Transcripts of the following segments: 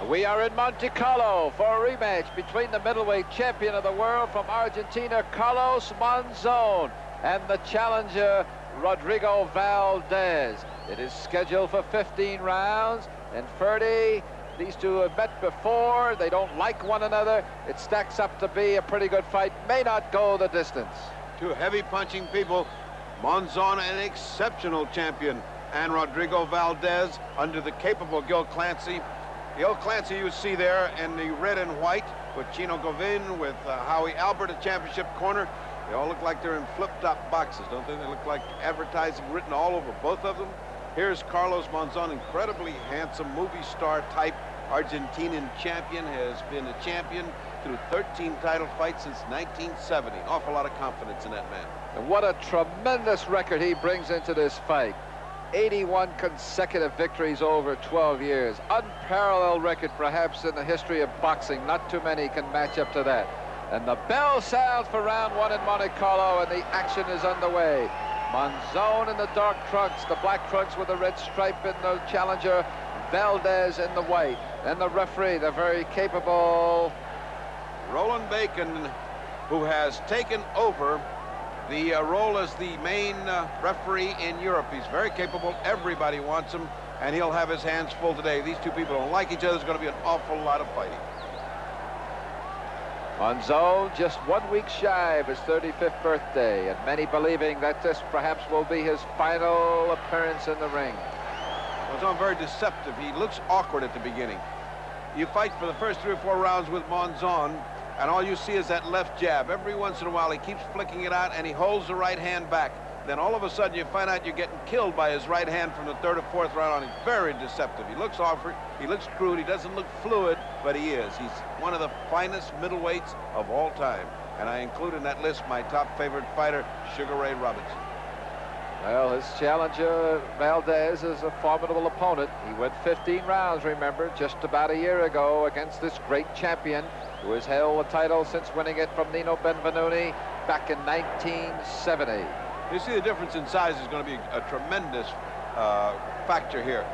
We are in Monte Carlo for a rematch between the middleweight champion of the world from Argentina, Carlos Monzon, and the challenger, Rodrigo Valdez. It is scheduled for 15 rounds, and Ferdy, these two have met before. They don't like one another. It stacks up to be a pretty good fight. May not go the distance. Two heavy punching people. Monzon, an exceptional champion, and Rodrigo Valdez under the capable Gil Clancy. Gil Clancy you see there in the red and white with Chino Govin, with Howie Albert, a championship corner. They all look like they're in flip-top boxes, don't they? They look like advertising written all over both of them. Here's Carlos Monzon, incredibly handsome, movie star type Argentinian champion, has been a champion through 13 title fights since 1970. An awful lot of confidence in that man. And what a tremendous record he brings into this fight. 81 consecutive victories over 12 years. Unparalleled record perhaps in the history of boxing. Not too many can match up to that. And the bell sounds for round one in Monte Carlo, and the action is underway. Monzon in the dark trunks, the black trunks with the red stripe in the challenger, Valdez in the white. And the referee, the very capable Roland Bacon, who has taken over the role as the main referee in Europe. He's very capable. Everybody wants him, and he'll have his hands full today. These two people don't like each other. There's going to be an awful lot of fighting. Monzon just 1 week shy of his 35th birthday, and many believing that this perhaps will be his final appearance in the ring. Monzon very deceptive. He looks awkward at the beginning. You fight for the first 3 or 4 rounds with Monzon, and all you see is that left jab. Every once in a while, he keeps flicking it out, and he holds the right hand back. Then all of a sudden, you find out you're getting killed by his right hand from the 3rd or 4th round on. He's very deceptive. He looks awkward. He looks crude. He doesn't look fluid, but he is. He's one of the finest middleweights of all time. And I include in that list my top favorite fighter, Sugar Ray Robinson. Well, his challenger, Valdez, is a formidable opponent. He went 15 rounds, remember, just about a year ago against this great champion who has held the title since winning it from Nino Benvenuti back in 1970. You see the difference in size is going to be a tremendous factor here.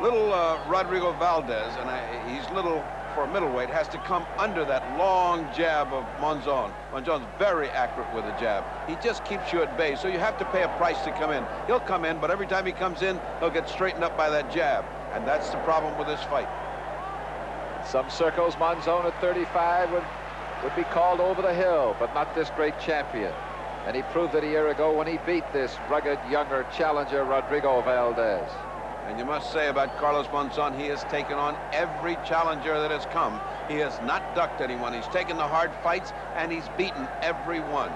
Little Rodrigo Valdez, and he's little for a middleweight, has to come under that long jab of Monzon. Monzon's very accurate with a jab. He just keeps you at bay, so you have to pay a price to come in. He'll come in, but every time he comes in, he'll get straightened up by that jab, and that's the problem with this fight. In some circles, Monzon at 35 would be called over the hill, but not this great champion. And he proved it a year ago when he beat this rugged, younger challenger, Rodrigo Valdez. And you must say about Carlos Monzon, he has taken on every challenger that has come. He has not ducked anyone. He's taken the hard fights, and he's beaten every one.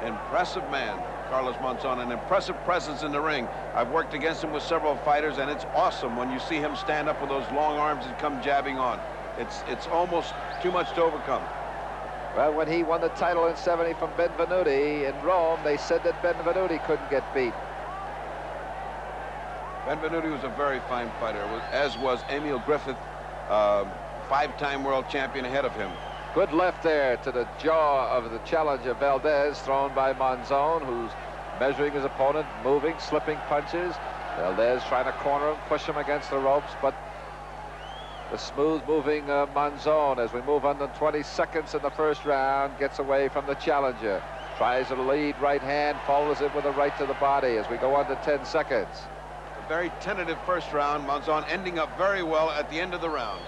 Impressive man, Carlos Monzon, an impressive presence in the ring. I've worked against him with several fighters, and it's awesome when you see him stand up with those long arms and come jabbing on. It's almost too much to overcome. Well, when he won the title in '70 from Benvenuti in Rome, they said that Benvenuti couldn't get beat. Benvenuti was a very fine fighter, as was Emil Griffith, 5-time world champion ahead of him. Good left there to the jaw of the challenger Valdez, thrown by Monzon, who's measuring his opponent, moving, slipping punches. Valdez trying to corner him, push him against the ropes, but the smooth-moving Monzon, as we move on to 20 seconds in the first round, gets away from the challenger. Tries a lead right hand, follows it with a right to the body as we go on to 10 seconds. A very tentative first round. Monzon ending up very well at the end of the round.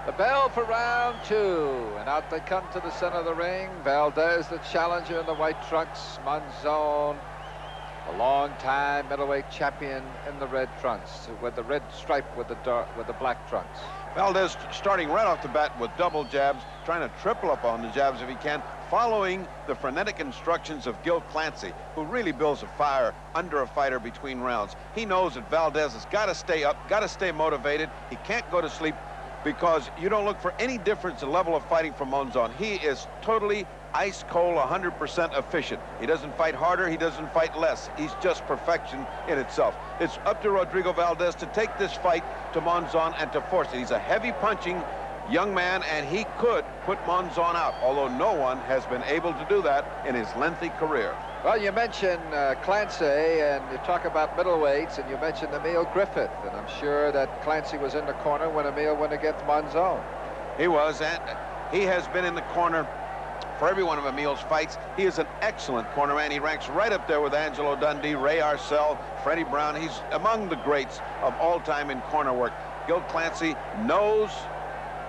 The bell for round 2, and out they come to the center of the ring. Valdez, the challenger in the white trunks. Monzon, a long-time middleweight champion in the red trunks, with the red stripe with the black trunks. Valdez starting right off the bat with double jabs, trying to triple up on the jabs if he can, following the frenetic instructions of Gil Clancy, who really builds a fire under a fighter between rounds. He knows that Valdez has got to stay up, got to stay motivated. He can't go to sleep, because you don't look for any difference in level of fighting from Monzon. He is totally ice cold, 100% efficient. He doesn't fight harder, he doesn't fight less. He's just perfection in itself. It's up to Rodrigo Valdez to take this fight to Monzon and to force it. He's a heavy punching young man, and he could put Monzon out, although no one has been able to do that in his lengthy career. Well, you mentioned Clancy, and you talk about middleweights, and you mentioned Emil Griffith, and I'm sure that Clancy was in the corner when Emil went against Monzon. He was, and he has been in the corner for every one of Emil's fights. He is an excellent cornerman. He ranks right up there with Angelo Dundee, Ray Arcel, Freddie Brown. He's among the greats of all time in corner work. Gil Clancy knows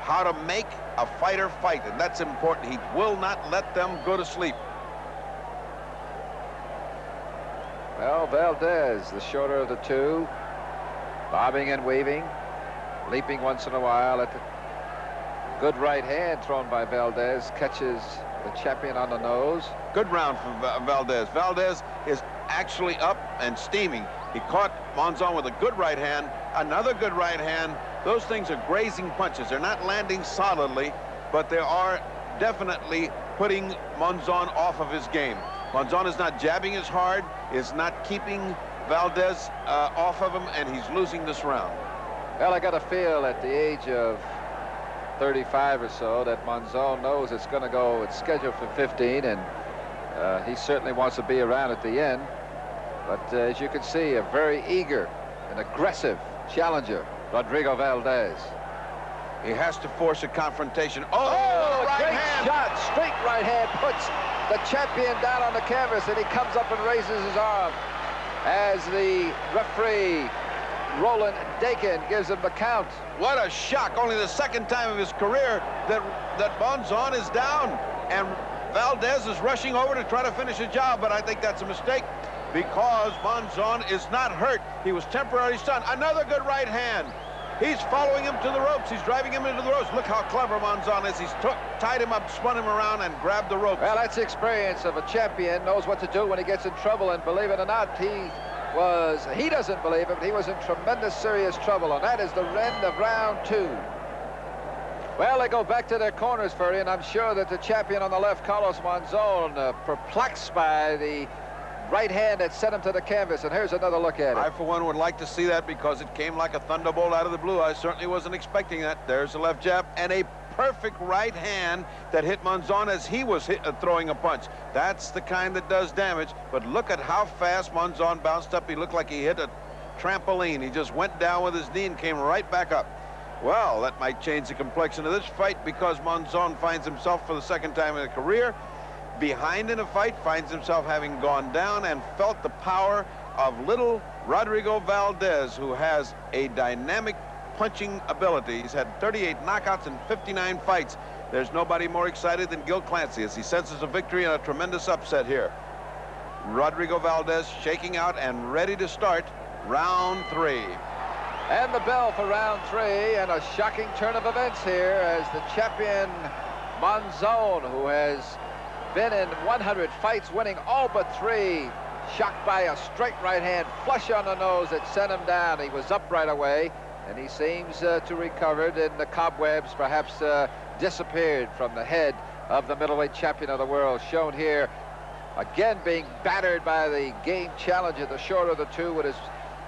how to make a fighter fight, and that's important. He will not let them go to sleep. Well, Valdez, the shorter of the two, bobbing and weaving, leaping once in a while at the good right hand thrown by Valdez, catches the champion on the nose. Good round from Valdez. Valdez is actually up and steaming. He caught Monzon with a good right hand, another good right hand. Those things are grazing punches. They're not landing solidly, but they are definitely putting Monzon off of his game. Monzon is not jabbing as hard, is not keeping Valdez off of him, and he's losing this round. Well, I got a feel at the age of 35 or so that Monzon knows it's going to go, it's scheduled for 15, and he certainly wants to be around at the end. But as you can see, a very eager and aggressive challenger, Rodrigo Valdez. He has to force a confrontation. Oh, right great hand. shot, straight right hand, puts the champion down on the canvas, and he comes up and raises his arm as the referee, Roland Dakin, gives him the count. What a shock. Only the second time of his career that Monzon is down, and Valdez is rushing over to try to finish the job, but I think that's a mistake because Monzon is not hurt. He was temporarily stunned. Another good right hand. He's following him to the ropes. He's driving him into the ropes. Look how clever Monzon is. He's tied him up, spun him around, and grabbed the rope. Well, that's the experience of a champion, knows what to do when he gets in trouble, and believe it or not, he doesn't believe it, but he was in tremendous serious trouble, and that is the end of round 2. Well, they go back to their corners, Ferdy, and I'm sure that the champion on the left, Carlos Monzon, perplexed by the right hand that sent him to the canvas, and here's another look at it. I, for one, would like to see that because it came like a thunderbolt out of the blue. I certainly wasn't expecting that. There's the left jab and a perfect right hand that hit Monzon as he was throwing a punch. That's the kind that does damage, but look at how fast Monzon bounced up. He looked like he hit a trampoline. He just went down with his knee and came right back up. Well, that might change the complexion of this fight because Monzon finds himself for the second time in a career behind in a fight, finds himself having gone down and felt the power of little Rodrigo Valdez, who has a dynamic punching ability. He's had 38 knockouts in 59 fights. There's nobody more excited than Gil Clancy as he senses a victory and a tremendous upset here. Rodrigo Valdez shaking out and ready to start round 3. And the bell for round 3, and a shocking turn of events here as the champion Monzon, who has been in 100 fights, winning all but 3, shocked by a straight right hand flush on the nose that sent him down. He was up right away, and he seems to recovered, and the cobwebs perhaps disappeared from the head of the middleweight champion of the world, shown here again being battered by the game challenger, the shorter of the two, with his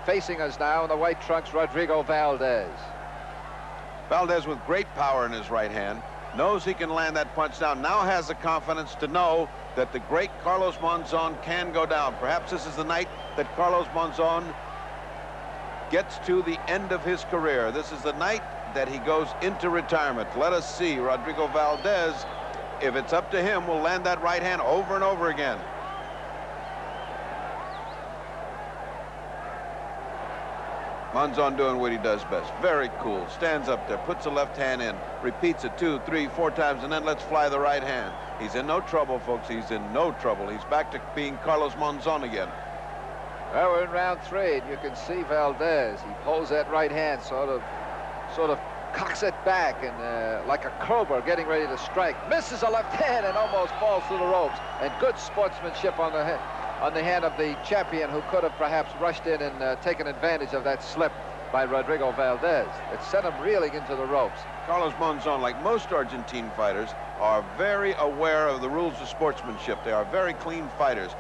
facing us now in the white trunks, Rodrigo Valdez. Valdez with great power in his right hand, knows he can land that punch down, now has the confidence to know that the great Carlos Monzon can go down. Perhaps this is the night that Carlos Monzon gets to the end of his career. This is the night that he goes into retirement. Let us see. Rodrigo Valdez, if it's up to him, will land that right hand over and over again. Monzon doing what he does best. Very cool. Stands up there, puts the left hand in, repeats it 2, 3, 4 times, and then lets fly the right hand. He's in no trouble, folks. He's in no trouble. He's back to being Carlos Monzon again. Well, we're in round 3, and you can see Valdez. He pulls that right hand, sort of cocks it back, and like a cobra getting ready to strike. Misses a left hand and almost falls through the ropes. And good sportsmanship on the hand of the champion, who could have perhaps rushed in and taken advantage of that slip by Rodrigo Valdez. It sent him reeling into the ropes. Carlos Monzon, like most Argentine fighters, are very aware of the rules of sportsmanship. They are very clean fighters.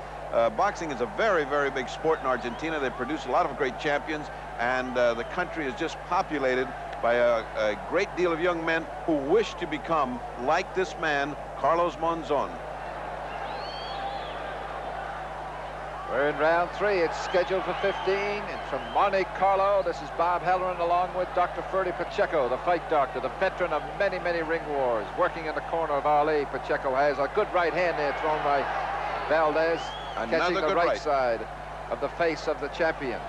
Boxing is a very, very big sport in Argentina. They produce a lot of great champions, and the country is just populated by a great deal of young men who wish to become like this man, Carlos Monzon. We're in round 3. It's scheduled for 15. And from Monte Carlo, this is Bob Halloran along with Dr. Ferdy Pacheco, the fight doctor, the veteran of many, many ring wars. Working in the corner of Ali, Pacheco has a good right hand there thrown by Valdez, catching the right side of the face of the champion.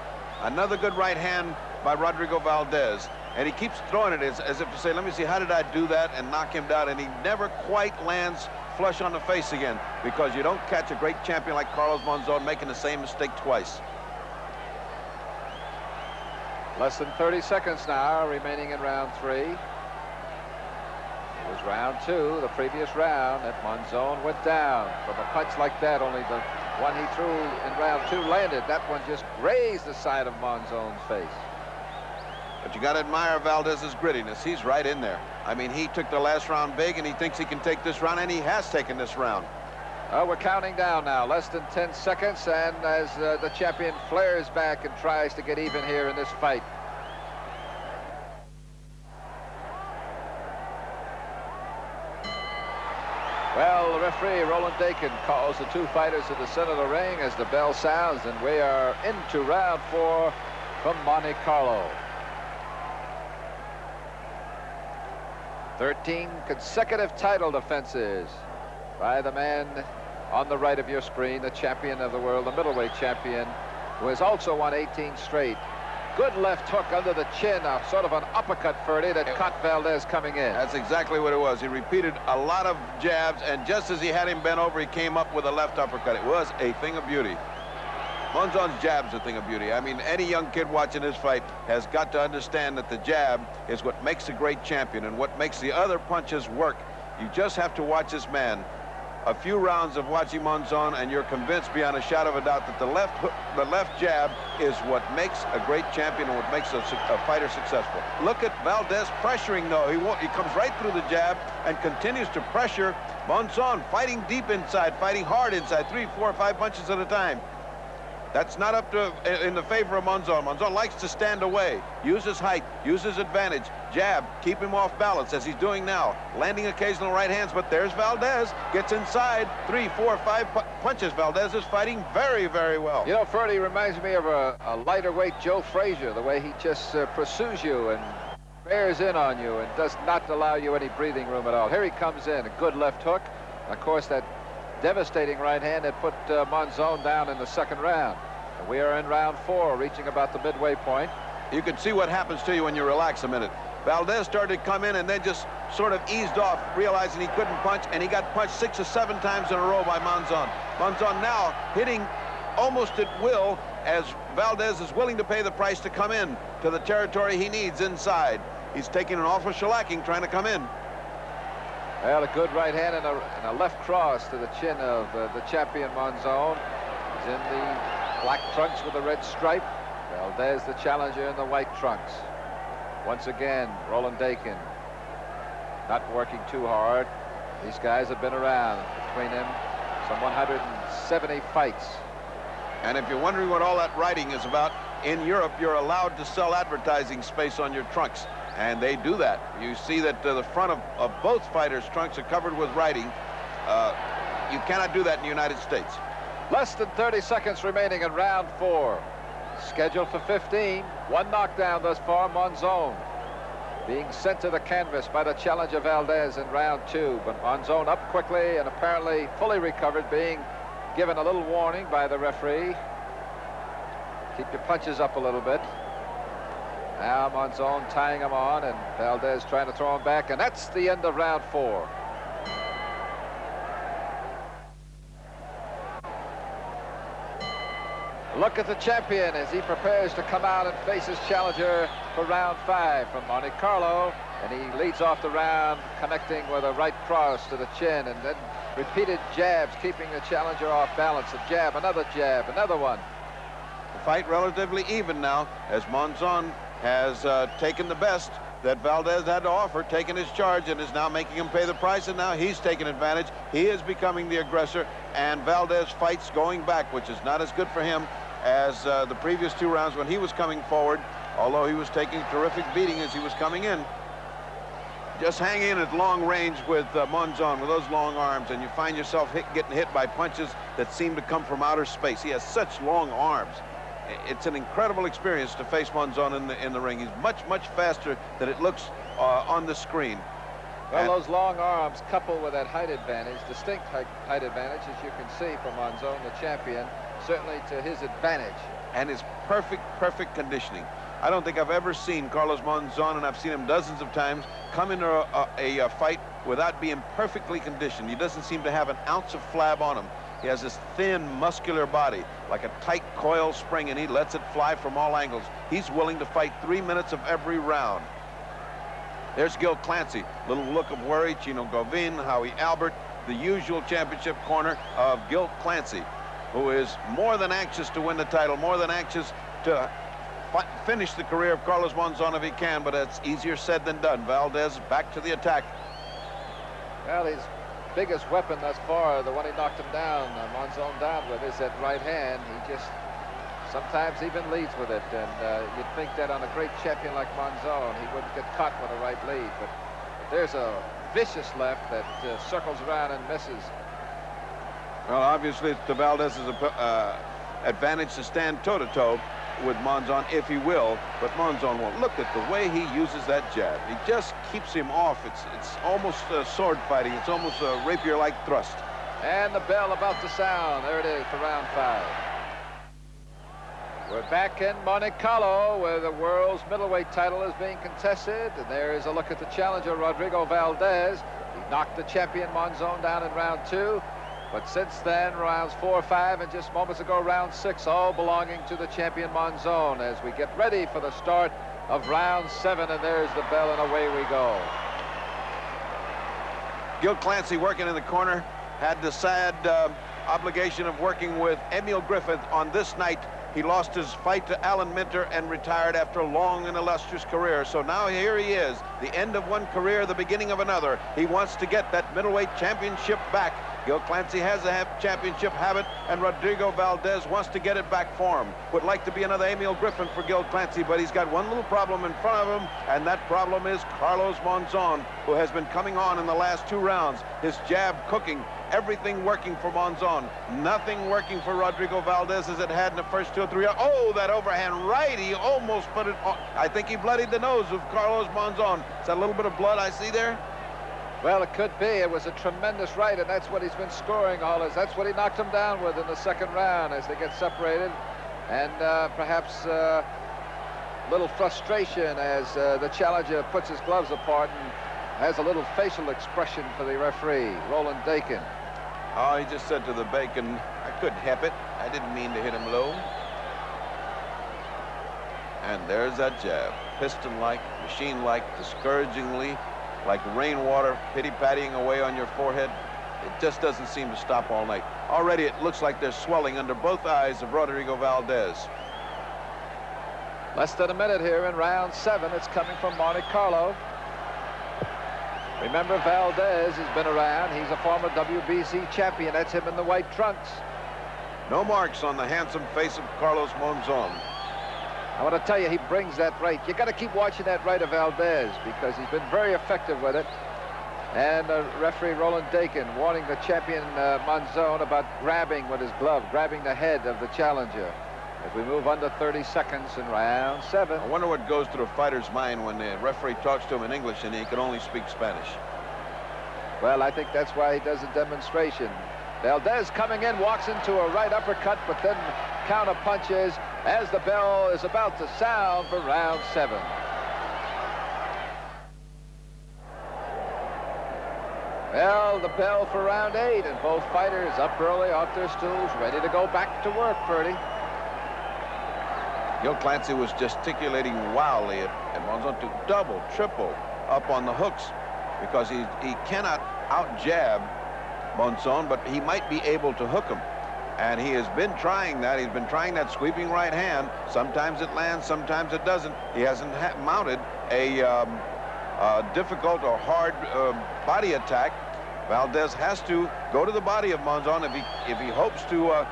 Another good right hand by Rodrigo Valdez. And he keeps throwing it as if to say, let me see, how did I do that, and knock him down. And he never quite lands flush on the face again, because you don't catch a great champion like Carlos Monzon making the same mistake twice. Less than 30 seconds now remaining in round 3. It was round 2, the previous round, that Monzon went down from a punch like that. Only the one he threw in round 2 landed. That one just grazed the side of Monzon's face. But you got to admire Valdez's grittiness. He's right in there. I mean, he took the last round big, and he thinks he can take this round, and he has taken this round. We're counting down now, less than 10 seconds, and as the champion flares back and tries to get even here in this fight. Well, the referee, Roland Dakin, calls the two fighters to the center of the ring as the bell sounds, and we are into round 4 from Monte Carlo. 13 consecutive title defenses by the man on the right of your screen, the champion of the world, the middleweight champion, who has also won 18 straight. Good left hook under the chin, a sort of an uppercut, Ferdy, that caught Valdez coming in. That's exactly what it was. He repeated a lot of jabs, and just as he had him bent over, he came up with a left uppercut. It was a thing of beauty. Monzon's jab's a thing of beauty. I mean, any young kid watching this fight has got to understand that the jab is what makes a great champion and what makes the other punches work. You just have to watch this man. A few rounds of watching Monzon, and you're convinced beyond a shadow of a doubt that the left jab is what makes a great champion and what makes a fighter successful. Look at Valdez pressuring, though. He comes right through the jab and continues to pressure Monzon, fighting deep inside, fighting hard inside, 3, 4, 5 punches at a time. That's not up to in the favor of Monzon. Monzon likes to stand away, use his height, use his advantage, jab, keep him off balance as he's doing now, landing occasional right hands. But there's Valdez, gets inside, 3, 4, 5 punches. Valdez is fighting very, very well. You know, Ferdy reminds me of a lighter weight Joe Frazier, the way he just pursues you and bears in on you and does not allow you any breathing room at all. Here he comes in, a good left hook. Of course, that devastating right hand that put Monzon down in the second round. And we are in round 4, reaching about the midway point. You can see what happens to you when you relax a minute. Valdez started to come in and then just sort of eased off, realizing he couldn't punch, and he got punched 6 or 7 times in a row by Monzon. Monzon now hitting almost at will, as Valdez is willing to pay the price to come in to the territory he needs inside. He's taking an awful shellacking trying to come in. Well, a good right hand and a left cross to the chin of the champion Monzon. He's in the black trunks with the red stripe. Valdez, the challenger, in the white trunks. Once again, Roland Dakin not working too hard. These guys have been around, between them, some 170 fights. And if you're wondering what all that writing is about, in Europe, you're allowed to sell advertising space on your trunks. And they do that. You see that the front of both fighters' trunks are covered with writing. You cannot do that in the United States. Less than 30 seconds remaining in round 4. Scheduled for 15. 1 knockdown thus far, Monzon being sent to the canvas by the challenger Valdez in round 2. But Monzon up quickly and apparently fully recovered, being given a little warning by the referee. Keep your punches up a little bit. Now Monzon tying him on, and Valdez trying to throw him back, and that's the end of round 4. Look at the champion as he prepares to come out and face his challenger for round 5 from Monte Carlo, and he leads off the round connecting with a right cross to the chin, and then repeated jabs keeping the challenger off balance. A jab, another one. The fight relatively even now, as Monzon has taken the best that Valdez had to offer, taken his charge, and is now making him pay the price, and now he's taking advantage. He is becoming the aggressor, and Valdez fights going back, which is not as good for him as the previous 2 rounds when he was coming forward. although he was taking a terrific beating as he was coming in. Just hang in at long range with Monzon with those long arms, and you find yourself getting hit by punches that seem to come from outer space. He has such long arms. It's an incredible experience to face Monzon in the ring. He's much faster than it looks on the screen. Well, those long arms coupled with that height advantage, distinct height advantage, as you can see from Monzon, the champion, certainly to his advantage. And his perfect conditioning. I don't think I've ever seen Carlos Monzon, and I've seen him dozens of times, come into a fight without being perfectly conditioned. He doesn't seem to have an ounce of flab on him. He has this thin, muscular body, like a tight coil spring, and he lets it fly from all angles. He's willing to fight 3 minutes of every round. There's Gil Clancy, little look of worry. Chino Govin, Howie Albert, the usual championship corner of Gil Clancy, who is more than anxious to win the title, more than anxious to finish the career of Carlos Monzon if he can, but it's easier said than done. Valdez back to the attack. Well, his biggest weapon thus far, the one he knocked him down, Monzon down with, is that right hand. He just sometimes even leads with it, and you'd think that on a great champion like Monzon, he wouldn't get caught with a right lead, but there's a vicious left that circles around and misses. Well, obviously it's to Valdez's advantage to stand toe-to-toe with Monzon if he will, but Monzon won't. Look at the way he uses that jab. He just keeps him off. It's almost sword fighting. It's almost a rapier-like thrust. And the bell about to sound. There it is for round 5. We're back in Monte Carlo, where the world's middleweight title is being contested. And there is a look at the challenger, Rodrigo Valdez. He knocked the champion Monzon down in round 2. But since then, rounds 4, 5, and just moments ago, round 6, all belonging to the champion Monzon as we get ready for the start of round 7. And there's the bell, and away we go. Gil Clancy working in the corner had the sad obligation of working with Emil Griffith on this night. He lost his fight to Alan Minter and retired after a long and illustrious career. So now here he is, the end of one career, the beginning of another. He wants to get that middleweight championship back. Gil Clancy has a championship habit, and Rodrigo Valdez wants to get it back for him. Would like to be another Emil Griffin for Gil Clancy, but he's got one little problem in front of him, and that problem is Carlos Monzon, who has been coming on in the last 2 rounds. His jab cooking, everything working for Monzon. Nothing working for Rodrigo Valdez as it had in the first 2 or 3 rounds. Oh, that overhand right, he almost put it on. I think he bloodied the nose of Carlos Monzon. Is that a little bit of blood I see there? Well, it could be. It was a tremendous right, and that's what he's been scoring all his. That's what he knocked him down with in the 2nd round as they get separated. And perhaps a little frustration as the challenger puts his gloves apart and has a little facial expression for the referee, Roland Dakin. Oh, he just said to the Bacon, I couldn't help it. I didn't mean to hit him low. And there's that jab. Piston-like, machine-like, discouragingly, like rainwater pity-pattying away on your forehead. It just doesn't seem to stop all night. Already it looks like there's swelling under both eyes of Rodrigo Valdez. Less than a minute here in round 7. It's coming from Monte Carlo. Remember, Valdez has been around. He's a former WBC champion. That's him in the white trunks. No marks on the handsome face of Carlos Monzon. I want to tell you, he brings that right. You got to keep watching that right of Valdez because he's been very effective with it. And referee Roland Dakin warning the champion Monzon about grabbing with his glove, grabbing the head of the challenger. As we move under 30 seconds in round 7. I wonder what goes through a fighter's mind when the referee talks to him in English and he can only speak Spanish. Well, I think that's why he does a demonstration. Valdez coming in, walks into a right uppercut, but then counter punches as the bell is about to sound for round 7. Well, the bell for round 8, and both fighters up early off their stools, ready to go back to work, Ferdy. Gil Clancy was gesticulating wildly at Monzon to double, triple up on the hooks because he cannot out-jab Monzon, but he might be able to hook him. And he has been trying that. He's been trying that sweeping right hand. Sometimes it lands, sometimes it doesn't. He hasn't mounted a difficult or hard body attack. Valdez has to go to the body of Monzon if he hopes to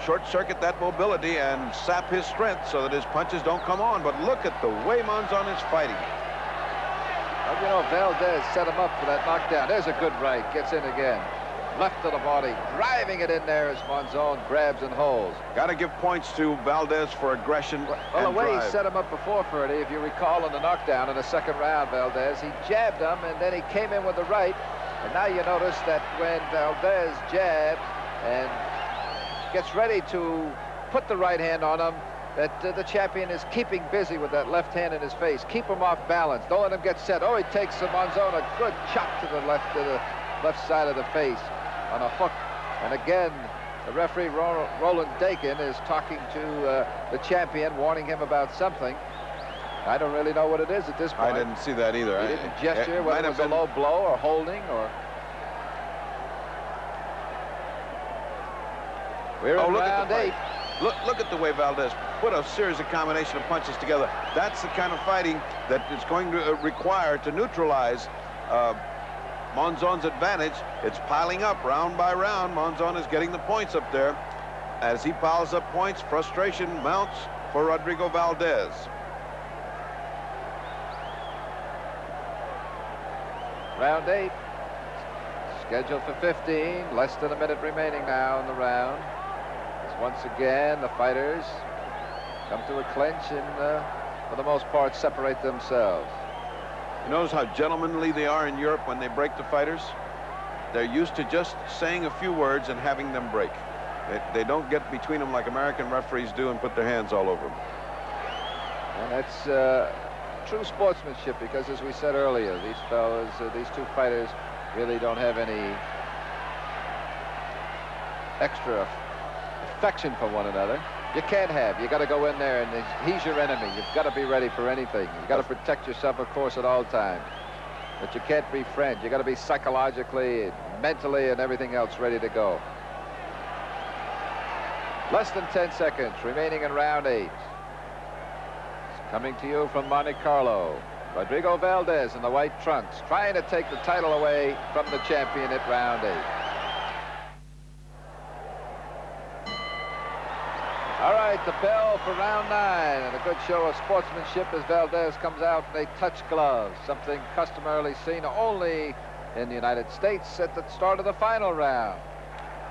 short-circuit that mobility and sap his strength so that his punches don't come on. But look at the way Monzon is fighting. Well, you know, Valdez set him up for that knockdown. There's a good right. Gets in again. Left of the body, driving it in there as Monzon grabs and holds. Got to give points to Valdez for aggression. Well, the way drive. he set him up before, Ferdy, if you recall in the knockdown in the second round, Valdez, he jabbed him and then he came in with the right. And now you notice that when Valdez jabs and gets ready to put the right hand on him, that the champion is keeping busy with that left hand in his face. Keep him off balance. Don't let him get set. Oh, he takes Monzon a good chop to the left side of the face on a hook. And again, the referee, Roland Dakin, is talking to the champion, warning him about something. I don't really know what it is at this point. I didn't see that either. He didn't gesture whether it was a low blow or holding or... We're in round 8. Look at the way Valdez put a series of combination of punches together. That's the kind of fighting that is going to require to neutralize Monzon's advantage. It's piling up round by round. Monzon is getting the points up there. As he piles up points, frustration mounts for Rodrigo Valdez. Round 8. Scheduled for 15. Less than a minute remaining now in the round. As once again, the fighters come to a clinch and, for the most part, separate themselves. You notice how gentlemanly they are in Europe when they break the fighters? They're used to just saying a few words and having them break. They don't get between them like American referees do and put their hands all over them. And that's true sportsmanship because, as we said earlier, these fellas, these two fighters really don't have any extra affection for one another. You can't have. You got to go in there, and he's your enemy. You've got to be ready for anything. You've got to protect yourself, of course, at all times. But you can't be friends. You got to be psychologically, mentally, and everything else ready to go. Less than 10 seconds remaining in round 8. Coming to you from Monte Carlo, Rodrigo Valdez in the white trunks, trying to take the title away from the champion at round 8. All right, the bell for round 9, and a good show of sportsmanship as Valdez comes out and they touch gloves, something customarily seen only in the United States at the start of the final round.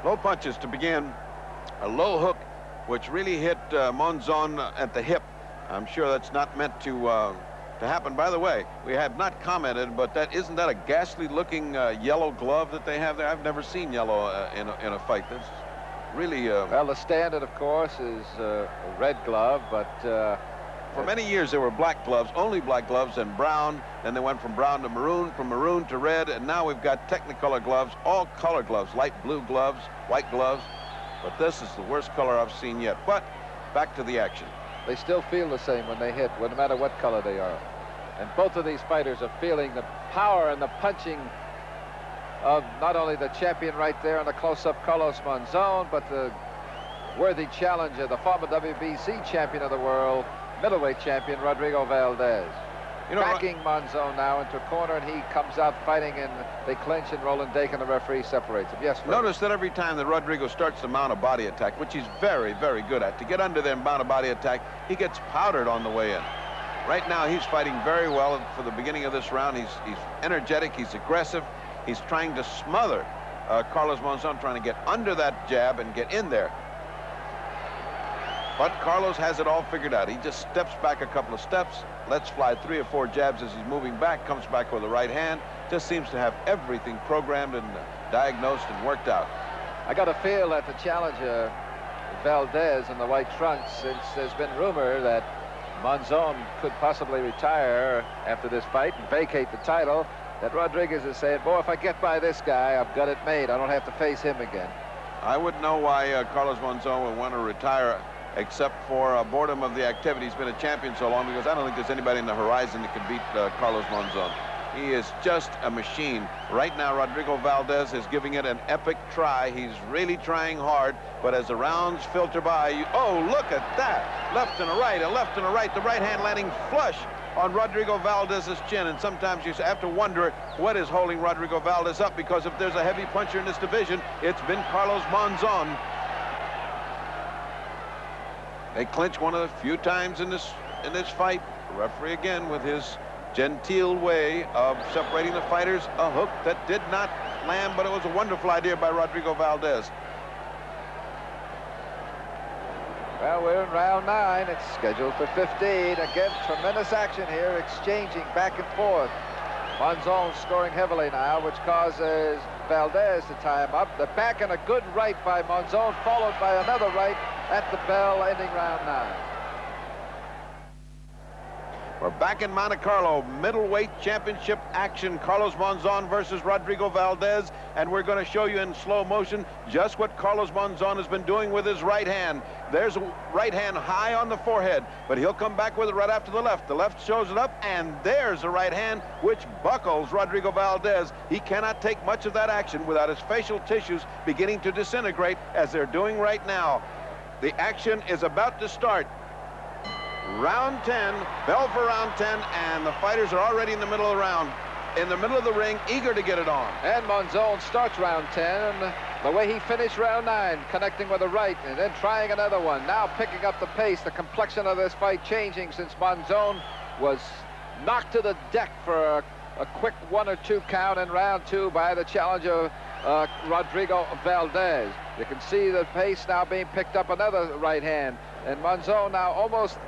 Low punches to begin. A low hook, which really hit Monzon at the hip. I'm sure that's not meant to happen. By the way, we have not commented, but isn't that a ghastly-looking yellow glove that they have there? I've never seen yellow in a fight. That's really... Well, the standard, of course, is a red glove, but... for many years, there were black gloves, only black gloves, and brown. Then they went from brown to maroon, from maroon to red, and now we've got Technicolor gloves, all color gloves, light blue gloves, white gloves. But this is the worst color I've seen yet. But back to the action. They still feel the same when they hit, no matter what color they are. And both of these fighters are feeling the power and the punching of not only the champion right there on the close-up Carlos Monzon, but the worthy challenger, the former WBC champion of the world, middleweight champion Rodrigo Valdez. You know, backing Monzon now into a corner, and he comes out fighting, and they clinch, and Roland Dakin, the referee, separates them. Yes, Fred? Notice that every time that Rodrigo starts to mount a body attack, which he's very, very good at, to get under there and mount a body attack, he gets powdered on the way in. Right now, he's fighting very well for the beginning of this round. He's energetic, he's aggressive, he's trying to smother Carlos Monzon, trying to get under that jab and get in there. But Carlos has it all figured out. He just steps back a couple of steps, lets fly 3 or 4 jabs as he's moving back, comes back with the right hand, just seems to have everything programmed and diagnosed and worked out. I got a feel that the challenger, Valdez, in the white trunks, since there's been rumor that Monzon could possibly retire after this fight and vacate the title, that Rodriguez is saying, boy, if I get by this guy, I've got it made. I don't have to face him again. I wouldn't know why Carlos Monzon would want to retire except for boredom of the activity. He's been a champion so long, because I don't think there's anybody in the horizon that can beat Carlos Monzon. He is just a machine. Right now, Rodrigo Valdez is giving it an epic try. He's really trying hard, but as the rounds filter by, oh, look at that. Left and a right, the right hand landing flush on Rodrigo Valdez's chin, and sometimes you have to wonder what is holding Rodrigo Valdez up, because if there's a heavy puncher in this division, it's been Carlos Monzon. They clinch one of the few times in this fight. The referee again with his genteel way of separating the fighters. A hook that did not land, but it was a wonderful idea by Rodrigo Valdez. Well, we're in round 9. It's scheduled for 15. Again, tremendous action here, exchanging back and forth. Monzon scoring heavily now, which causes Valdez to tie him up. The back and a good right by Monzon, followed by another right at the bell, ending round 9. We're back in Monte Carlo, middleweight championship action. Carlos Monzon versus Rodrigo Valdez, and we're going to show you in slow motion just what Carlos Monzon has been doing with his right hand. There's a right hand high on the forehead, but he'll come back with it right after the left. The left shows it up, and there's a right hand which buckles Rodrigo Valdez. He cannot take much of that action without his facial tissues beginning to disintegrate, as they're doing right now. The action is about to start. Round 10, bell for round 10, and the fighters are already in the middle of the round, in the middle of the ring, eager to get it on. And Monzon starts round 10 the way he finished round 9, connecting with the right and then trying another one. Now picking up the pace, the complexion of this fight changing since Monzon was knocked to the deck for a quick 1 or 2 count in round 2 by the challenger Rodrigo Valdez. You can see the pace now being picked up, another right hand, and Monzon now almost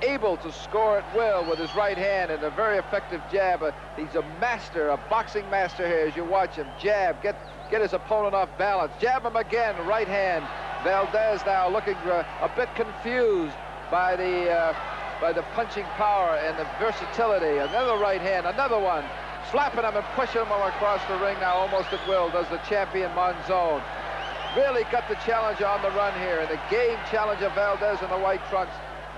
able to score at will with his right hand and a very effective jab. He's a master, a boxing master here as you watch him jab, get his opponent off balance, jab him again, right hand. Valdez now looking a bit confused by the punching power and the versatility. Another right hand, another one, slapping him and pushing him across the ring now almost at will does the champion Monzon. Really got the challenger on the run here, and the game challenger Valdez in the white trunks,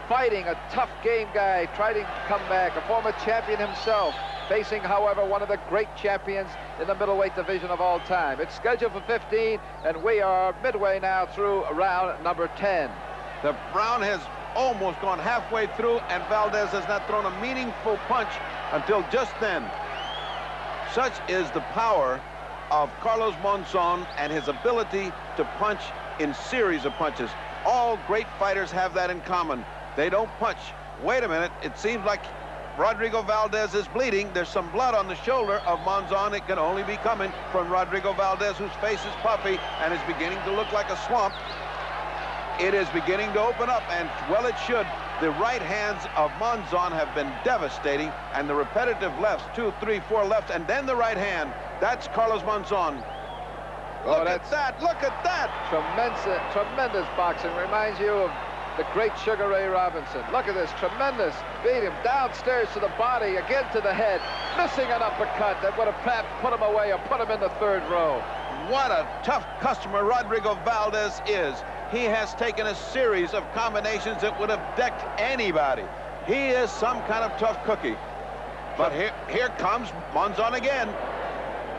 fighting a tough game guy, trying to come back, a former champion himself, facing, however, one of the great champions in the middleweight division of all time. It's scheduled for 15, and we are midway now through round number 10. The round has almost gone halfway through, and Valdez has not thrown a meaningful punch until just then. Such is the power of Carlos Monzon and his ability to punch in series of punches. All great fighters have that in common. They don't punch. Wait a minute, it seems like Rodrigo Valdez is bleeding. There's some blood on the shoulder of Monzon. It can only be coming from Rodrigo Valdez, whose face is puffy and is beginning to look like a swamp. It is beginning to open up, and well, it should. The right hands of Monzon have been devastating, and the repetitive lefts, 2, 3, 4 lefts, and then the right hand. That's Carlos Monzon. Look at that, look at that. Tremendous boxing. Reminds you of the great Sugar Ray Robinson. Look at this, tremendous. Beat him downstairs to the body, again to the head, missing an uppercut that would have perhaps put him away or put him in the 3rd row. What a tough customer Rodrigo Valdez is. He has taken a series of combinations that would have decked anybody. He is some kind of tough cookie. But here comes Monzon again.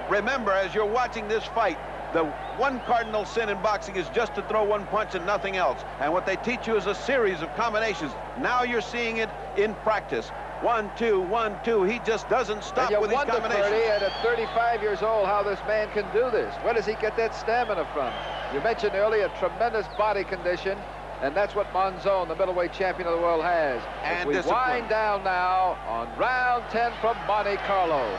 Remember, as you're watching this fight, the one cardinal sin in boxing is just to throw one punch and nothing else. And what they teach you is a series of combinations. Now you're seeing it in practice. 1, 2, 1, 2. He just doesn't stop with these combinations. And you wonder, Freddie, at 35 years old, how this man can do this. Where does he get that stamina from? You mentioned earlier, tremendous body condition, and that's what Monzon, the middleweight champion of the world, has. And we wind down now on round 10 from Monte Carlo.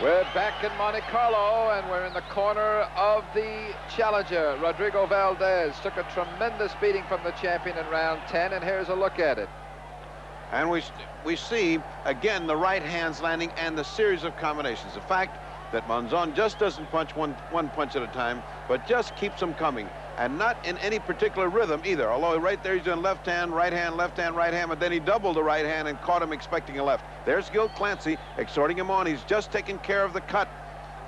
We're back in Monte Carlo, and we're in the corner of the challenger. Rodrigo Valdez took a tremendous beating from the champion in round 10, and here's a look at it. And we see, again, the right hands landing and the series of combinations. The fact that Monzon just doesn't punch one punch at a time, but just keeps them coming. And not in any particular rhythm either. Although right there he's doing left hand, right hand, left hand, right hand, but then he doubled the right hand and caught him expecting a left. There's Gil Clancy exhorting him on. He's just taking care of the cut.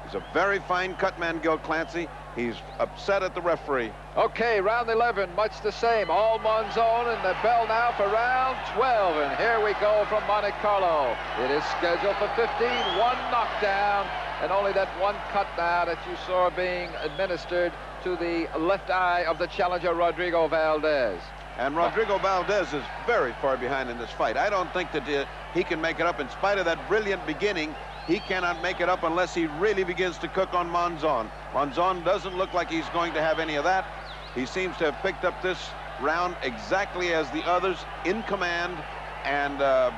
He's a very fine cut man, Gil Clancy. He's upset at the referee. Okay, round 11, much the same. All Monzon, and the bell now for round 12. And here we go from Monte Carlo. It is scheduled for 15, one knockdown, and only that one cut now that you saw being administered to the left eye of the challenger, Rodrigo Valdez. And Rodrigo Valdez is very far behind in this fight. I don't think that he can make it up in spite of that brilliant beginning. he cannot make it up unless he really begins to cook on Monzon. Monzon doesn't look like he's going to have any of that. He seems to have picked up this round exactly as the others, in command, and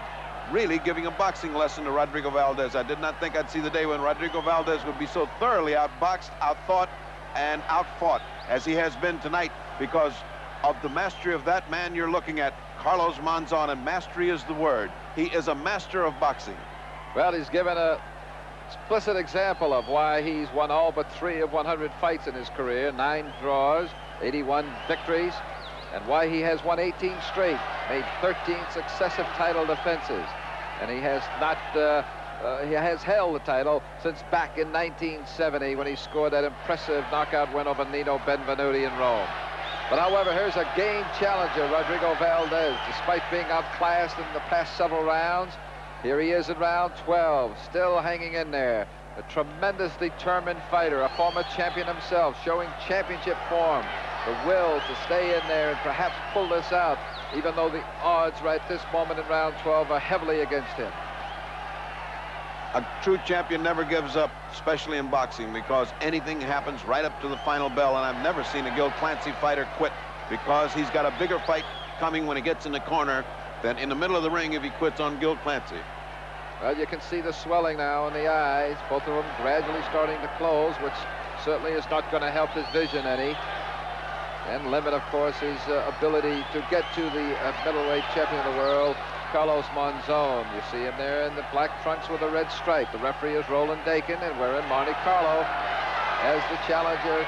really giving a boxing lesson to Rodrigo Valdez. I did not think I'd see the day when Rodrigo Valdez would be so thoroughly outboxed, outthought, and outfought as he has been tonight, because of the mastery of that man you're looking at, Carlos Monzon, and mastery is the word. He is a master of boxing. Well, he's given a explicit example of why he's won all but 3 of 100 fights in his career, 9 draws, 81 victories, and why he has won 18 straight, made 13 successive title defenses, and he has not he has held the title since back in 1970 when he scored that impressive knockout win over Nino Benvenuti in Rome. But however, here's a game challenger, Rodrigo Valdez. Despite being outclassed in the past several rounds, here he is in round 12, still hanging in there. A tremendous determined fighter, a former champion himself, showing championship form, the will to stay in there and perhaps pull this out, even though the odds right this moment in round 12 are heavily against him. A true champion never gives up, especially in boxing, because anything happens right up to the final bell, and I've never seen a Gil Clancy fighter quit, because he's got a bigger fight coming when he gets in the corner than in the middle of the ring if he quits on Gil Clancy. Well, you can see the swelling now in the eyes, both of them gradually starting to close, which certainly is not going to help his vision any, and limit, of course, his ability to get to the middleweight champion of the world, Carlos Monzon. You see him there in the black trunks with a red stripe. The referee is Roland Dakin, and we're in Monte Carlo as the challenger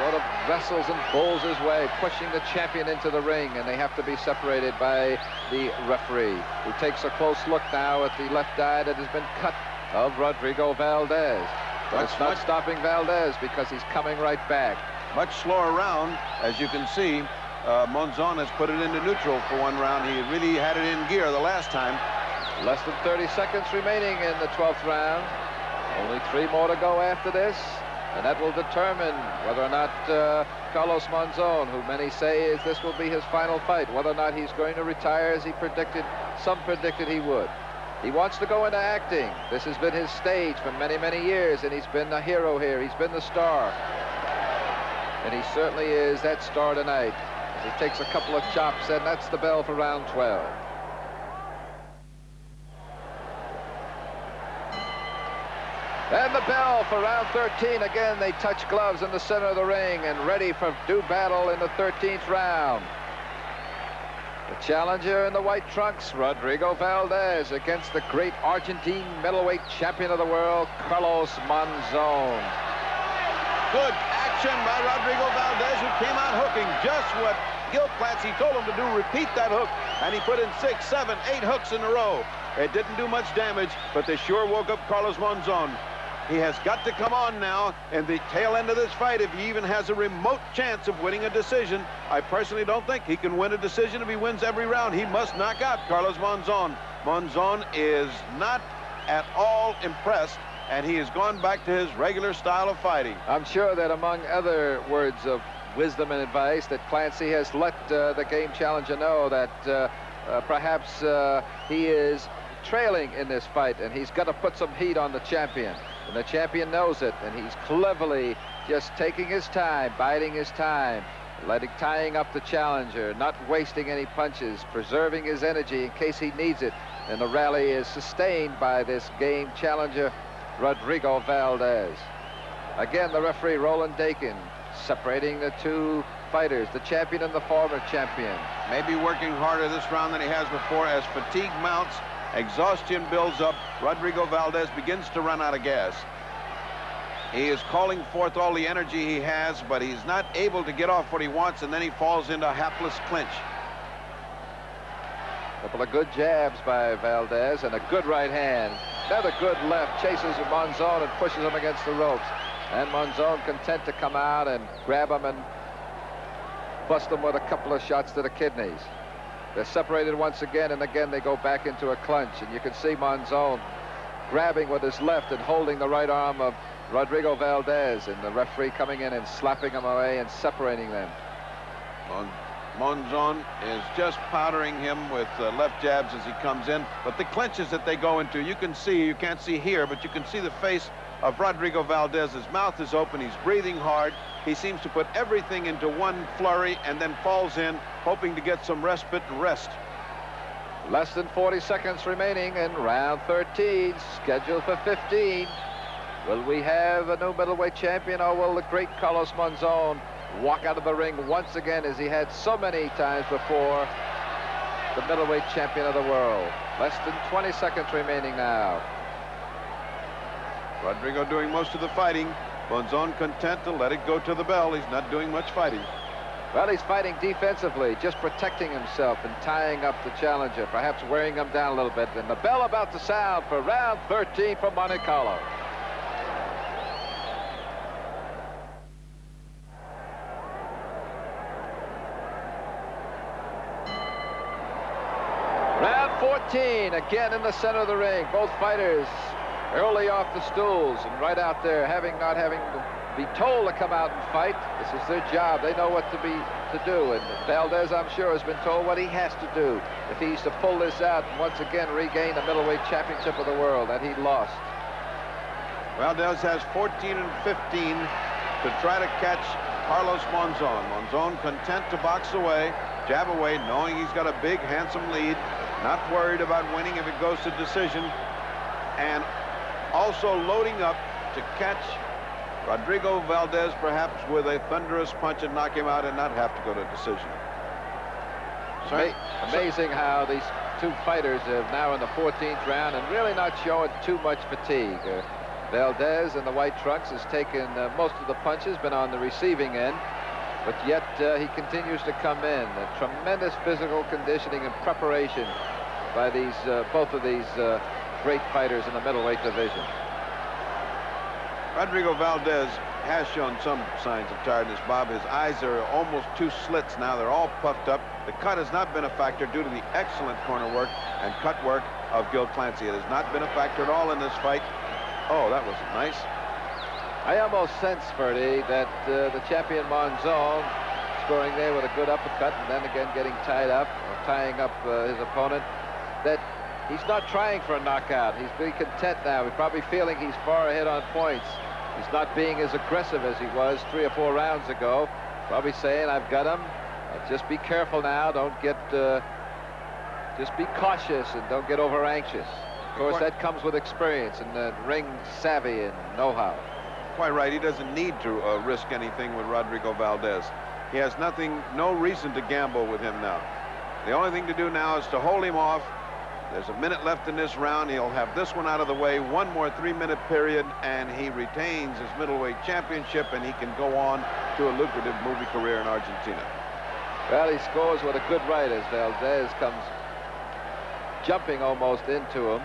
sort of wrestles and bowls his way, pushing the champion into the ring, and they have to be separated by the referee, who takes a close look now at the left eye that has been cut of Rodrigo Valdez. But it's not stopping Valdez because he's coming right back. Much slower round, as you can see. Monzon has put it into neutral for one round. He really had it in gear the last time. Less than 30 seconds remaining in the 12th round. Only 3 more to go after this, and that will determine whether or not Carlos Monzon, who many say this will be his final fight, whether or not he's going to retire as he predicted. Some predicted he would. He wants to go into acting. This has been his stage for many, many years, and he's been a hero here. He's been the star. And he certainly is that star tonight. He takes a couple of chops, and that's the bell for round 12. And the bell for round 13. Again, they touch gloves in the center of the ring and ready for due battle in the 13th round. The challenger in the white trunks, Rodrigo Valdez, against the great Argentine middleweight champion of the world, Carlos Monzon. Good action by Rodrigo Valdez, who came out hooking just what Gil Clancy told him to do. Repeat that hook, and he put in 6, 7, 8 hooks in a row. It didn't do much damage, but they sure woke up Carlos Monzon. He has got to come on now in the tail end of this fight if he even has a remote chance of winning a decision. I personally don't think he can win a decision if he wins every round. He must knock out Carlos Monzon. Monzon is not at all impressed, and he has gone back to his regular style of fighting. I'm sure that among other words of wisdom and advice that Clancy has let the game challenger know that perhaps he is trailing in this fight, and he's got to put some heat on the champion. And the champion knows it, and he's cleverly just taking his time, biding his time, tying up the challenger, not wasting any punches, preserving his energy in case he needs it. And the rally is sustained by this game challenger, Rodrigo Valdez. Again, the referee, Roland Dakin, separating the two fighters, the champion and the former champion. Maybe working harder this round than he has before as fatigue mounts, exhaustion builds up. Rodrigo Valdez begins to run out of gas. He is calling forth all the energy he has, but he's not able to get off what he wants, and then he falls into a hapless clinch. A couple of good jabs by Valdez and a good right hand. Another good left, chases Monzon and pushes him against the ropes. And Monzon content to come out and grab him and bust him with a couple of shots to the kidneys. They're separated once again, and again they go back into a clinch. And you can see Monzon grabbing with his left and holding the right arm of Rodrigo Valdez, and the referee coming in and slapping him away and separating them. Monzon is just powdering him with left jabs as he comes in. But the clinches that they go into, you can see, you can't see here, but you can see the face of Rodrigo Valdez. His mouth is open. He's breathing hard. He seems to put everything into one flurry and then falls in, hoping to get some respite and rest. Less than 40 seconds remaining in round 13, scheduled for 15. Will we have a new middleweight champion, or will the great Carlos Monzon walk out of the ring once again, as he had so many times before, the middleweight champion of the world? Less than 20 seconds remaining now. Rodrigo doing most of the fighting. Monzon content to let it go to the bell. He's not doing much fighting. Well, he's fighting defensively, just protecting himself and tying up the challenger, perhaps wearing him down a little bit. And the bell about to sound for round 13 from Monte Carlo. Round 14, again in the center of the ring. Both fighters early off the stools and right out there, not having to be told to come out and fight. This is their job. They know what to do. And Valdez, I'm sure, has been told what he has to do if he's to pull this out and once again regain the middleweight championship of the world that he lost. Valdez has 14 and 15 to try to catch Carlos Monzon. Monzon content to box away, jab away, knowing he's got a big, handsome lead, not worried about winning if it goes to decision, and also loading up to catch Rodrigo Valdez, perhaps with a thunderous punch and knock him out and not have to go to decision. Amazing how these two fighters are now in the 14th round and really not showing too much fatigue. Valdez in the white trunks has taken most of the punches, been on the receiving end, but yet he continues to come in. A tremendous physical conditioning and preparation by both of these great fighters in the middleweight division. Rodrigo Valdez has shown some signs of tiredness, Bob. His eyes are almost two slits now. They're all puffed up. The cut has not been a factor due to the excellent corner work and cut work of Gil Clancy. It has not been a factor at all in this fight. Oh, that was nice. I almost sense, Ferdy, that the champion Monzon scoring there with a good uppercut and then again getting tied up, or tying up his opponent, that he's not trying for a knockout. He's being content now. He's probably feeling he's far ahead on points. He's not being as aggressive as he was 3 or 4 rounds ago. Probably saying, I've got him. Just be careful now. Don't get, just be cautious and don't get over anxious. Of course, that comes with experience and ring savvy and know-how. Quite right. He doesn't need to risk anything with Rodrigo Valdez. He has no reason to gamble with him now. The only thing to do now is to hold him off. There's a minute left in this round. He'll have this one out of the way, one more 3-minute period, and he retains his middleweight championship, and he can go on to a lucrative movie career in Argentina. Well, he scores with a good right as Valdez comes jumping almost into him.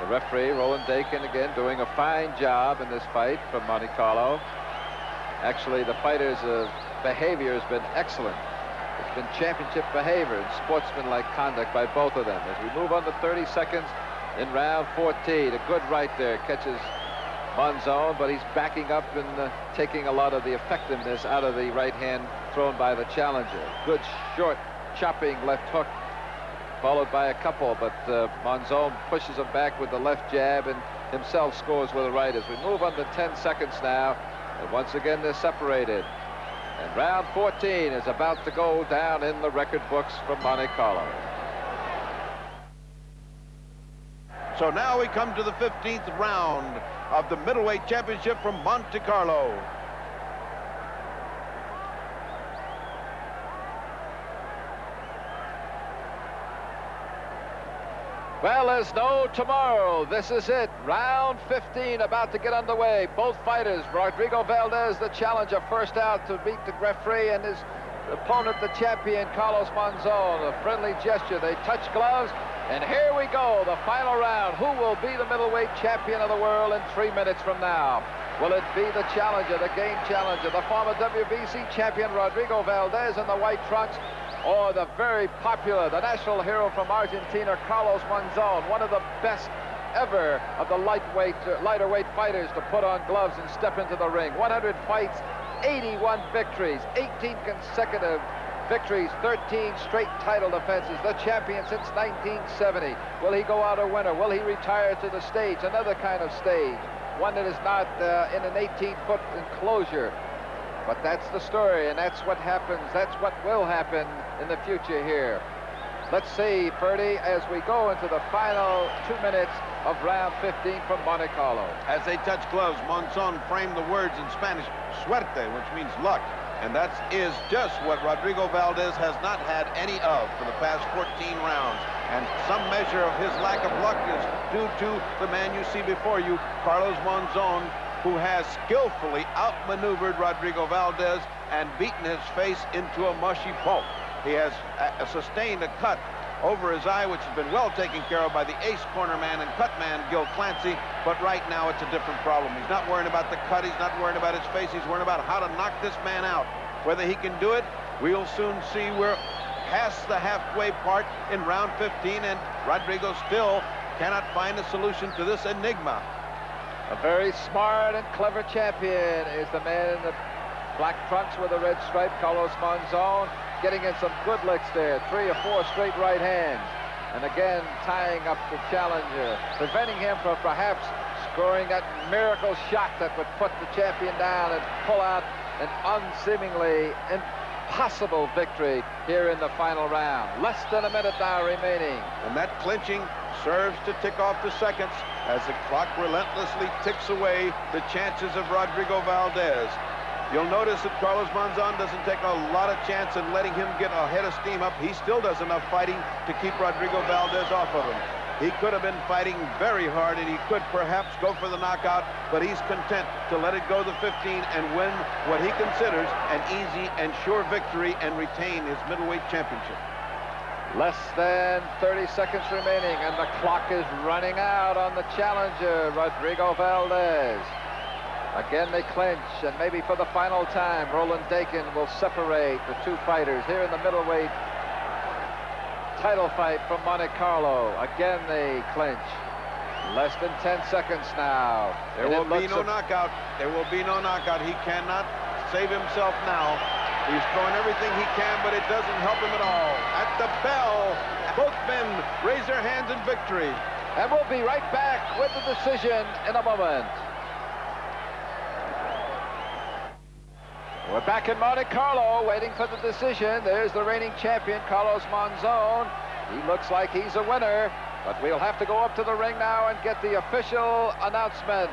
The referee, Roland Dakin, again doing a fine job in this fight from Monte Carlo. Actually, the fighters' behavior has been excellent. It's been championship behavior and sportsmanlike conduct by both of them. As we move on to 30 seconds in round 14, a good right there catches Monzon, but he's backing up and taking a lot of the effectiveness out of the right hand thrown by the challenger. Good short chopping left hook, followed by a couple, but Monzon pushes him back with the left jab and himself scores with a right. As we move on to 10 seconds now, and once again they're separated. And round 14 is about to go down in the record books from Monte Carlo. So now we come to the 15th round of the middleweight championship from Monte Carlo. Well, there's no tomorrow. This is it. Round 15 about to get underway. Both fighters, Rodrigo Valdez, the challenger, first out to beat the referee, and his opponent, the champion, Carlos Monzon. A friendly gesture. They touch gloves, and here we go. The final round. Who will be the middleweight champion of the world in 3 minutes from now? Will it be the challenger, the game challenger, the former WBC champion, Rodrigo Valdez in the white trunks, or the very popular, the national hero from Argentina, Carlos Monzon, one of the best ever of the lighter weight fighters to put on gloves and step into the ring? 100 fights, 81 victories, 18 consecutive victories, 13 straight title defenses, the champion since 1970. Will he go out a winner? Will he retire to the stage, another kind of stage, one that is not in an 18-foot enclosure? But that's the story, and that's what happens. That's what will happen in the future here. Let's see, Ferdy, as we go into the final 2 minutes of round 15 from Monte Carlo. As they touch gloves, Monzon framed the words in Spanish, suerte, which means luck. And that is just what Rodrigo Valdez has not had any of for the past 14 rounds. And some measure of his lack of luck is due to the man you see before you, Carlos Monzon, who has skillfully outmaneuvered Rodrigo Valdez and beaten his face into a mushy pulp. He has sustained a cut over his eye, which has been well taken care of by the ace corner man and cut man, Gil Clancy. But right now, it's a different problem. He's not worrying about the cut. He's not worrying about his face. He's worrying about how to knock this man out. Whether he can do it, we'll soon see. We're past the halfway part in round 15, and Rodrigo still cannot find a solution to this enigma. A very smart and clever champion is the man in the black trunks with a red stripe, Carlos Monzon, getting in some good licks there, 3 or 4 straight right hands. And again, tying up the challenger, preventing him from perhaps scoring that miracle shot that would put the champion down and pull out an unseemingly impossible victory here in the final round. Less than a minute now remaining. And that clinching serves to tick off the seconds as the clock relentlessly ticks away the chances of Rodrigo Valdez. You'll notice that Carlos Monzon doesn't take a lot of chance in letting him get a head of steam up. He still does enough fighting to keep Rodrigo Valdez off of him. He could have been fighting very hard, and he could perhaps go for the knockout, but he's content to let it go to 15 and win what he considers an easy and sure victory and retain his middleweight championship. Less than 30 seconds remaining, and the clock is running out on the challenger, Rodrigo Valdez. Again, they clinch, and maybe for the final time, Roland Dakin will separate the two fighters here in the middleweight title fight from Monte Carlo. Again, they clinch. Less than 10 seconds now. There will be no knockout. There will be no knockout. He cannot save himself now. He's throwing everything he can, but it doesn't help him at all. At the bell, both men raise their hands in victory. And we'll be right back with the decision in a moment. We're back in Monte Carlo waiting for the decision. There's the reigning champion, Carlos Monzon. He looks like he's a winner, but we'll have to go up to the ring now and get the official announcement.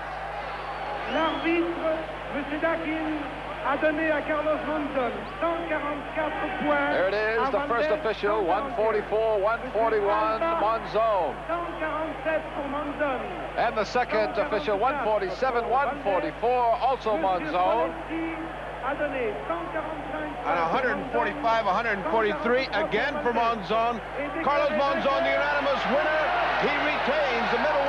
L'arbitre, M. Dakin, a donné à Carlos Monzon 144 points. There it is, the first official, 144, 141, Monzon. 147 pour Monzon. And the second official, 147, 144, also Monzon. And 145, 143 again for Monzon. Carlos Monzon, the unanimous winner. He retains the middleweight